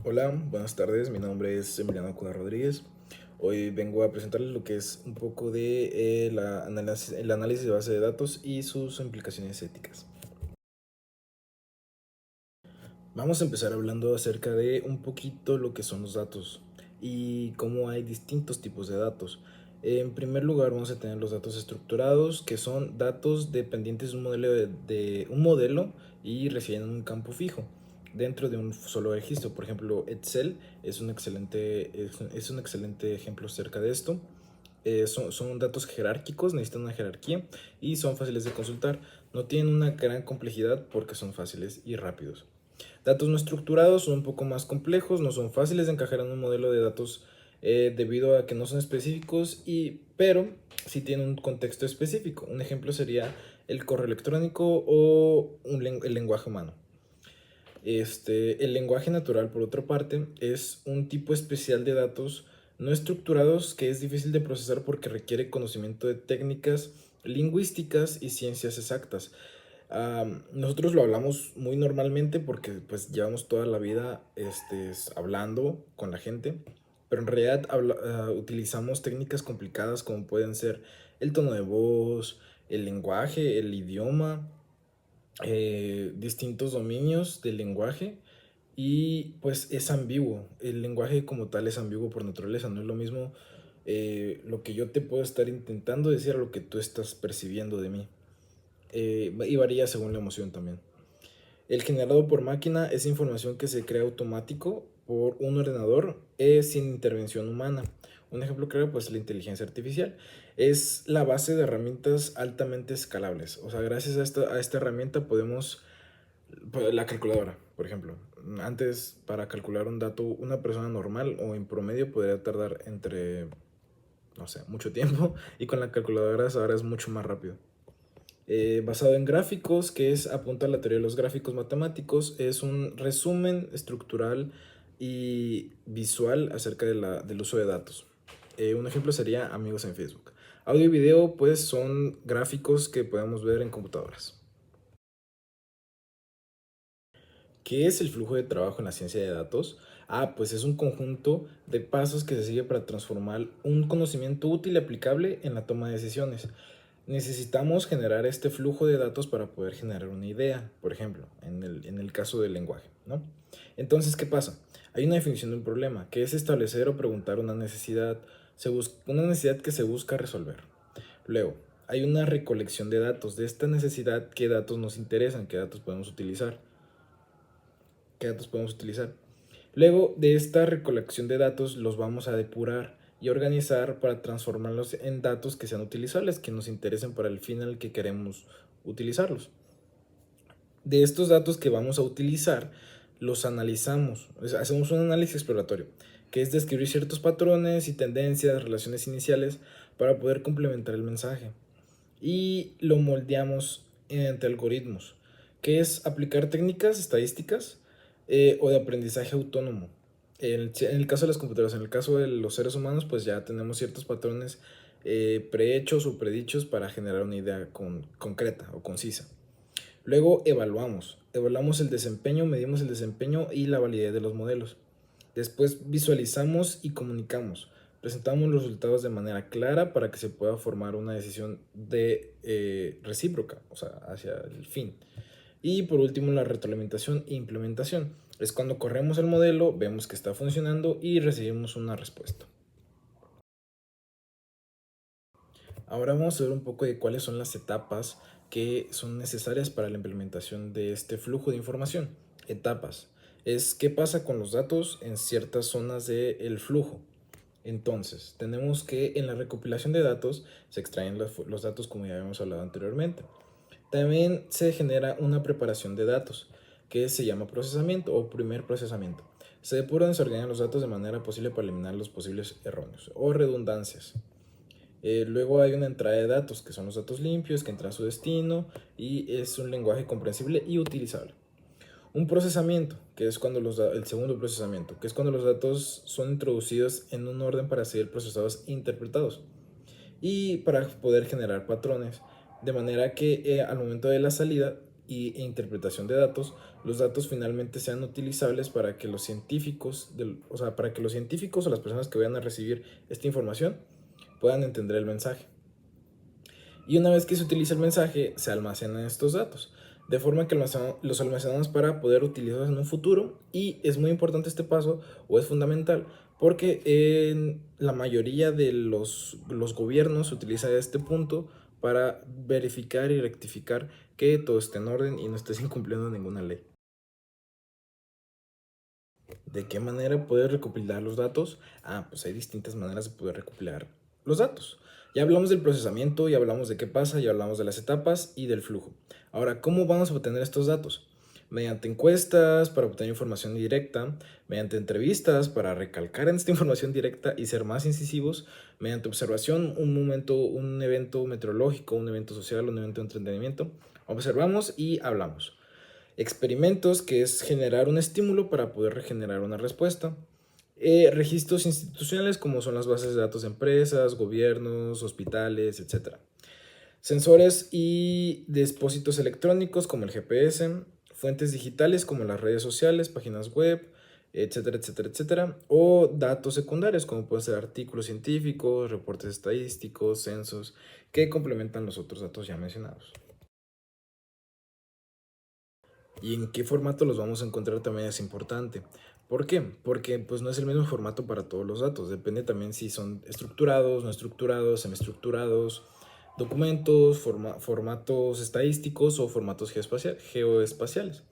Hola, buenas tardes. Mi nombre es Emiliano Cuna Rodríguez. Hoy vengo a presentarles lo que es un poco de el análisis de base de datos y sus implicaciones éticas. Vamos a empezar hablando acerca de un poquito lo que son los datos y cómo hay distintos tipos de datos. En primer lugar, vamos a tener los datos estructurados, que son datos dependientes de un modelo, de un modelo y residen en un campo fijo dentro de un solo registro. Por ejemplo, Excel es un excelente ejemplo acerca de esto. Son datos jerárquicos, necesitan una jerarquía y son fáciles de consultar. No tienen una gran complejidad porque son fáciles y rápidos. Datos no estructurados son un poco más complejos, no son fáciles de encajar en un modelo de datos debido a que no son específicos, pero sí tienen un contexto específico. Un ejemplo sería el correo electrónico o el lenguaje humano. El lenguaje natural, por otra parte, es un tipo especial de datos no estructurados que es difícil de procesar porque requiere conocimiento de técnicas lingüísticas y ciencias exactas. Nosotros lo hablamos muy normalmente porque pues llevamos toda la vida hablando con la gente, pero en realidad utilizamos técnicas complicadas como pueden ser el tono de voz, el lenguaje, el idioma, distintos dominios del lenguaje y pues es ambiguo. El lenguaje como tal es ambiguo por naturaleza, no es lo mismo lo que yo te puedo estar intentando decir a lo que tú estás percibiendo de mí. Y varía según la emoción también. El generado por máquina es información que se crea automático por un ordenador sin intervención humana. Un ejemplo claro, pues la inteligencia artificial. Es la base de herramientas altamente escalables. O sea, gracias a esta herramienta podemos, pues, la calculadora, por ejemplo. Antes, para calcular un dato, una persona normal o en promedio podría tardar entre, no sé, mucho tiempo. Y con la calculadora ahora es mucho más rápido. Basado en gráficos, que es apunta a la teoría de los gráficos matemáticos, es un resumen estructural y visual acerca del uso de datos. Un ejemplo sería amigos en Facebook. Audio y video, pues, son gráficos que podemos ver en computadoras. ¿Qué es el flujo de trabajo en la ciencia de datos? Pues es un conjunto de pasos que se sigue para transformar un conocimiento útil y aplicable en la toma de decisiones. Necesitamos generar este flujo de datos para poder generar una idea, por ejemplo, en el caso del lenguaje, ¿no? Entonces, ¿qué pasa? Hay una definición de un problema, que es establecer o preguntar una necesidad, una necesidad que se busca resolver. Luego, hay una recolección de datos. De esta necesidad, ¿qué datos nos interesan? ¿Qué datos podemos utilizar? ¿Qué datos podemos utilizar? Luego de esta recolección de datos los vamos a depurar y organizar para transformarlos en datos que sean utilizables, que nos interesen para el fin al que queremos utilizarlos. De estos datos que vamos a utilizar, los analizamos, hacemos un análisis exploratorio, que es describir ciertos patrones y tendencias, relaciones iniciales para poder complementar el mensaje. Y lo moldeamos entre algoritmos, que es aplicar técnicas estadísticas o de aprendizaje autónomo. En el caso de las computadoras, en el caso de los seres humanos, pues ya tenemos ciertos patrones prehechos o predichos para generar una idea concreta o concisa. Luego evaluamos el desempeño, medimos el desempeño y la validez de los modelos. Después visualizamos y comunicamos. Presentamos los resultados de manera clara para que se pueda formar una decisión recíproca, o sea, hacia el fin. Y por último, la retroalimentación e implementación. Es cuando corremos el modelo, vemos que está funcionando y recibimos una respuesta. Ahora vamos a ver un poco de cuáles son las etapas que son necesarias para la implementación de este flujo de información. Etapas. Es qué pasa con los datos en ciertas zonas del flujo. Entonces, tenemos que en la recopilación de datos se extraen los datos como ya habíamos hablado anteriormente. También se genera una preparación de datos que se llama procesamiento o primer procesamiento. Se depuran y se ordenan los datos de manera posible para eliminar los posibles erróneos o redundancias. Luego hay una entrada de datos, que son los datos limpios, que entran a su destino y es un lenguaje comprensible y utilizable. Un procesamiento, que es cuando el segundo procesamiento, que es cuando los datos son introducidos en un orden para ser procesados e interpretados y para poder generar patrones, de manera que al momento de la salida e interpretación de datos, los datos finalmente sean utilizables para que los científicos, o sea, para que los científicos o las personas que vayan a recibir esta información puedan entender el mensaje. Y una vez que se utiliza el mensaje, se almacenan estos datos, de forma que los almacenamos para poder utilizarlos en un futuro. Y es muy importante este paso, o es fundamental, porque en la mayoría de los gobiernos se utiliza este punto para verificar y rectificar que todo esté en orden y no estés incumpliendo ninguna ley. ¿De qué manera puedes recopilar los datos? Pues hay distintas maneras de poder recopilar los datos. Ya hablamos del procesamiento, ya hablamos de qué pasa, ya hablamos de las etapas y del flujo. Ahora, ¿cómo vamos a obtener estos datos? Mediante encuestas para obtener información directa, mediante entrevistas para recalcar en esta información directa y ser más incisivos, mediante observación, un evento meteorológico, un evento social, un evento de entretenimiento. Observamos y hablamos. Experimentos, que es generar un estímulo para poder regenerar una respuesta. Registros institucionales, como son las bases de datos de empresas, gobiernos, hospitales, etc. Sensores y depósitos electrónicos, como el GPS. Fuentes digitales, como las redes sociales, páginas web, etcétera, etcétera, etcétera. O datos secundarios, como pueden ser artículos científicos, reportes estadísticos, censos, que complementan los otros datos ya mencionados. Y en qué formato los vamos a encontrar también es importante. ¿Por qué? Porque pues no es el mismo formato para todos los datos. Depende también si son estructurados, no estructurados, semiestructurados, documentos, formatos estadísticos o formatos geoespaciales,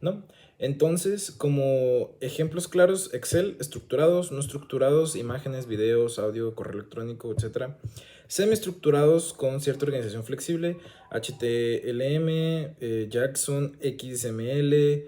¿no? Entonces, como ejemplos claros, Excel, estructurados, no estructurados, imágenes, videos, audio, correo electrónico, etcétera. Semiestructurados con cierta organización flexible, HTML, Jackson, XML,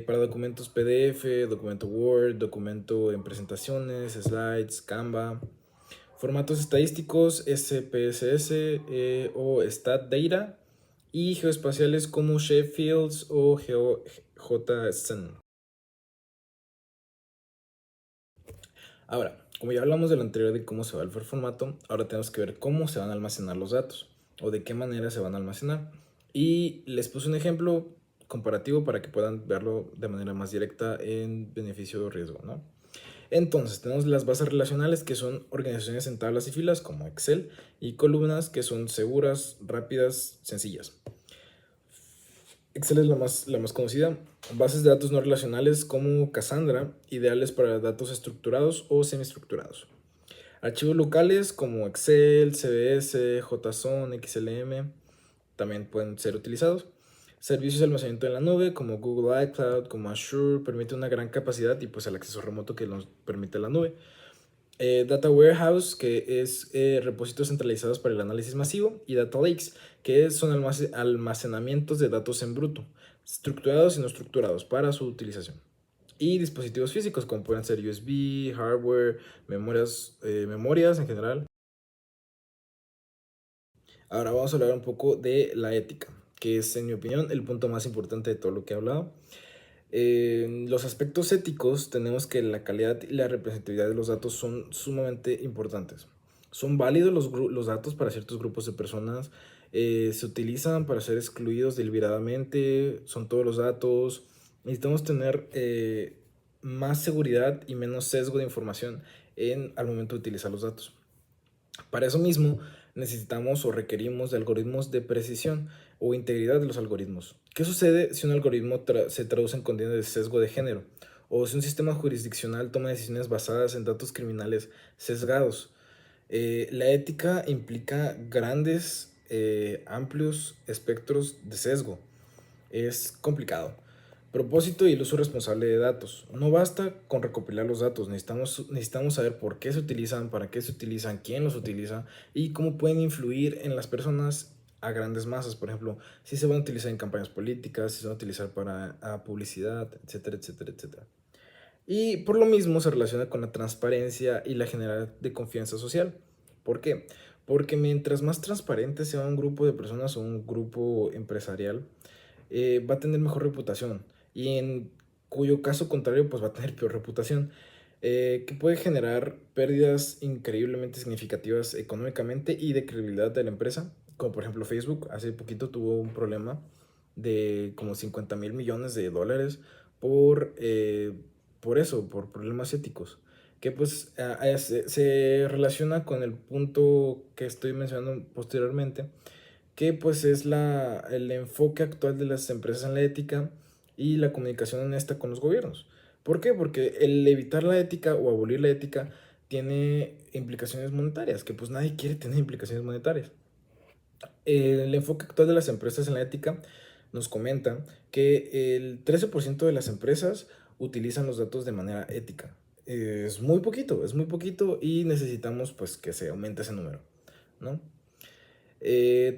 para documentos PDF, documento Word, documento en presentaciones, slides, Canva. Formatos estadísticos, SPSS o StatData, y geoespaciales como Sheffields o GeoJSON. Ahora, como ya hablamos de lo anterior de cómo se va el formato, ahora tenemos que ver cómo se van a almacenar los datos o de qué manera se van a almacenar. Y les puse un ejemplo comparativo para que puedan verlo de manera más directa en beneficio o riesgo, ¿no? Entonces, tenemos las bases relacionales, que son organizaciones en tablas y filas como Excel, y columnas, que son seguras, rápidas, sencillas. Excel es la más conocida. Bases de datos no relacionales como Cassandra, ideales para datos estructurados o semiestructurados. Archivos locales como Excel, CBS, JSON, XLM también pueden ser utilizados. Servicios de almacenamiento en la nube como Google iCloud, como Azure, permite una gran capacidad y pues el acceso remoto que nos permite la nube. Data Warehouse, que es repositorios centralizados para el análisis masivo, y Data Lakes, que son almacenamientos de datos en bruto, estructurados y no estructurados para su utilización. Y dispositivos físicos, como pueden ser USB, hardware, memorias en general. Ahora vamos a hablar un poco de la ética, que es, en mi opinión, el punto más importante de todo lo que he hablado. En los aspectos éticos tenemos que la calidad y la representatividad de los datos son sumamente importantes. Son válidos los datos para ciertos grupos de personas, se utilizan para ser excluidos deliberadamente, son todos los datos. Necesitamos tener más seguridad y menos sesgo de información al momento de utilizar los datos. Para eso mismo necesitamos o requerimos de algoritmos de precisión o integridad de los algoritmos. ¿Qué sucede si un algoritmo se traduce en condiciones de sesgo de género? O si un sistema jurisdiccional toma decisiones basadas en datos criminales sesgados. La ética implica grandes, amplios espectros de sesgo. Es complicado. Propósito y el uso responsable de datos. No basta con recopilar los datos, necesitamos saber por qué se utilizan, para qué se utilizan, quién los utiliza y cómo pueden influir en las personas a grandes masas. Por ejemplo, si se van a utilizar en campañas políticas, si se van a utilizar para publicidad, etcétera, etcétera, etcétera. Y por lo mismo se relaciona con la transparencia y la generalidad de confianza social. ¿Por qué? Porque mientras más transparente sea un grupo de personas o un grupo empresarial, va a tener mejor reputación, y en cuyo caso contrario pues va a tener peor reputación, que puede generar pérdidas increíblemente significativas económicamente y de credibilidad de la empresa, como por ejemplo Facebook. Hace poquito tuvo un problema de como 50.000 millones de dólares por, eh, por eso, por problemas éticos, que pues se relaciona con el punto que estoy mencionando posteriormente, que pues es el enfoque actual de las empresas en la ética y la comunicación honesta con los gobiernos. ¿Por qué? Porque el evitar la ética o abolir la ética tiene implicaciones monetarias, que pues nadie quiere tener implicaciones monetarias. El enfoque actual de las empresas en la ética nos comenta que el 13% de las empresas utilizan los datos de manera ética. Es muy poquito y necesitamos pues que se aumente ese número, ¿no?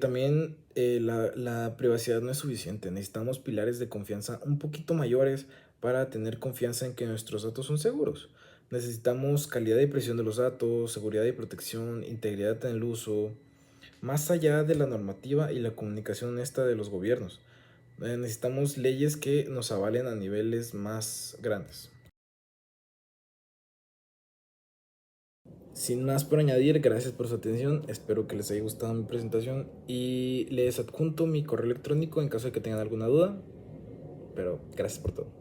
También la privacidad no es suficiente. Necesitamos pilares de confianza un poquito mayores para tener confianza en que nuestros datos son seguros. Necesitamos calidad y precisión de los datos, seguridad y protección, integridad en el uso, más allá de la normativa y la comunicación honesta de los gobiernos. Necesitamos leyes que nos avalen a niveles más grandes. Sin más por añadir, gracias por su atención. Espero que les haya gustado mi presentación y les adjunto mi correo electrónico en caso de que tengan alguna duda. Pero gracias por todo.